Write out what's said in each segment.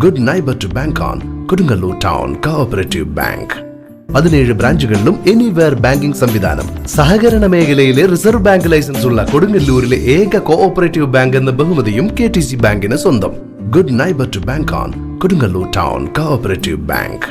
Good neighbour to bank on Kodungallur town cooperative bank. 17 ബ്രാഞ്ചുകളിലും anywhere banking സംവിധാനം. സഹകരണ മേഖലയിലെ റിസർവ് ബാങ്ക് ലൈസൻസ് ഉള്ള കൊടുങ്ങല്ലൂരിലെ ഏക കോഓപ്പറേറ്റീവ് ബാങ്ക് എന്ന ബഹുമതിയും KTC ബാങ്കിന് സ്വന്തം. Good neighbour to bank on Kodungallur town cooperative bank.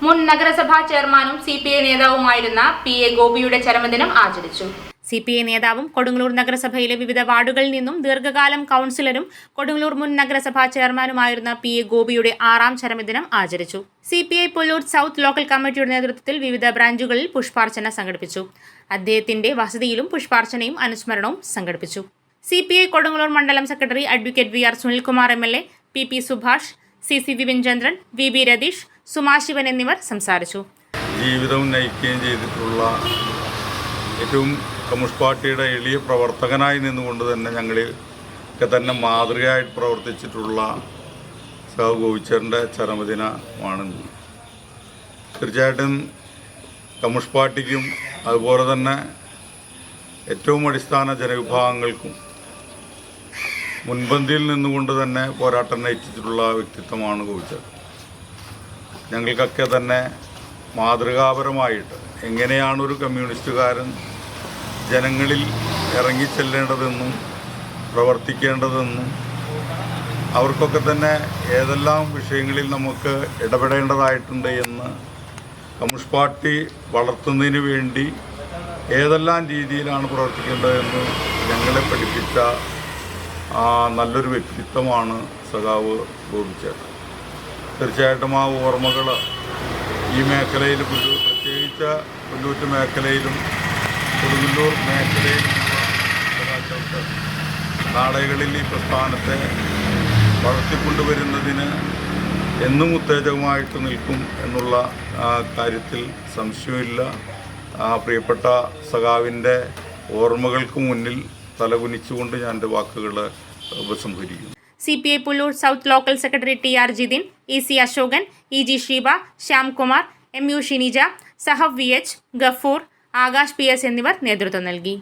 മുൻ നഗരസഭാ ചെയർമാനും CPI നേതാവുമായിരുന്ന PA ഗോപിയുടെ ചരമദിനം ആചരിച്ചു. CPI നേതാവും കൊടുങ്ങല്ലൂർ നഗരസഭയിലെ വിവിധ വാർഡുകളിൽ നിന്നും ദീർഘകാലം കൗൺസിലറും കൊടുങ്ങല്ലൂർ മുൻ നഗരസഭാ ചെയർമാനുമായിരുന്ന PA ഗോപിയുടെ 6ാം ചരമദിനം ആചരിച്ചു. CPI പുല്ലൂർ സൗത്ത് ലോക്കൽ കമ്മിറ്റിയുടെ നേതൃത്വത്തിൽ വിവിധ ബ്രാഞ്ചുകളിൽ പുഷ്പാർച്ചന സംഘടിപ്പിച്ചു. അദ്ദേഹത്തിന്റെ വസതിയിലും പുഷ്പാർച്ചനയും അനുസ്മരണവും സംഘടിപ്പിച്ചു. CPI കൊടുങ്ങല്ലൂർ മണ്ഡലം secretary advocate VR Sunilkumar MLA, PP Subhash, CC Vipinchandran, VB Ratheesh, Suma Sivan എന്നിവർ സംസാരിച്ചു. ജീവിതവും നയിക്കുകയും ചെയ്തിട്ടുള്ള ഏറ്റവും കമ്മ്യൂണിസ്റ്റ് പാർട്ടിയുടെ എളിയ പ്രവർത്തകനായി നിന്നുകൊണ്ട് തന്നെ ഞങ്ങളൊക്കെ തന്നെ മാതൃകയായിട്ട് പ്രവർത്തിച്ചിട്ടുള്ള സഖാവ് ഗോപിച്ചേട്ടൻ്റെ ചരമദിനമാണ്. തീർച്ചയായിട്ടും കമ്മ്യൂണിസ്റ്റ് പാർട്ടിക്കും അതുപോലെ തന്നെ ഏറ്റവും അടിസ്ഥാന ജനവിഭാഗങ്ങൾക്കും മുൻപന്തിയിൽ നിന്നുകൊണ്ട് തന്നെ പോരാട്ടം നയിച്ചിട്ടുള്ള വ്യക്തിത്വമാണ് ഗോപിച്ചേട്ടൻ. ഞങ്ങൾക്കൊക്കെ തന്നെ മാതൃകാപരമായിട്ട് എങ്ങനെയാണ് ഒരു കമ്മ്യൂണിസ്റ്റുകാരൻ ജനങ്ങളിൽ ഇറങ്ങിച്ചെല്ലേണ്ടതെന്നും പ്രവർത്തിക്കേണ്ടതെന്നും അവർക്കൊക്കെ തന്നെ ഏതെല്ലാം വിഷയങ്ങളിൽ നമുക്ക് ഇടപെടേണ്ടതായിട്ടുണ്ട് എന്ന് കമ്മ്യൂണിസ്റ്റ് പാർട്ടി വളർത്തുന്നതിന് വേണ്ടി ഏതെല്ലാം രീതിയിലാണ് പ്രവർത്തിക്കേണ്ടതെന്ന് ഞങ്ങളെ പഠിപ്പിച്ച നല്ലൊരു വ്യക്തിത്വമാണ് സഖാവ് ഗോപിച്ചേട്ടൻ. തീർച്ചയായിട്ടും ആ ഓർമ്മകൾ ഈ മേഖലയിൽ പ്രത്യേകിച്ച് പുല്ലൂറ്റ് മേഖലയിലും കൊടുങ്ങല്ലൂർ മേഖലയിലും നാളുകളിൽ ഈ പ്രസ്ഥാനത്തെ വളർത്തിക്കൊണ്ടുവരുന്നതിന് എന്നും ഉത്തേജകമായിട്ട് നിൽക്കും എന്നുള്ള കാര്യത്തിൽ സംശയമില്ല. പ്രിയപ്പെട്ട സഖാവിൻ്റെ ഓർമ്മകൾക്ക് മുന്നിൽ തലകുനിച്ചുകൊണ്ട് ഞാൻ എൻ്റെ വാക്കുകൾ ഉപസംഹരിക്കുന്നു. CPI Pullur south local secretary TR Jithin, EC Ashokan, EG Sheeba, Shyamkumar, MU Shinija, Sahab VH, Gafoor, Akash PS എന്നിവർ നേതൃത്വം നൽകി.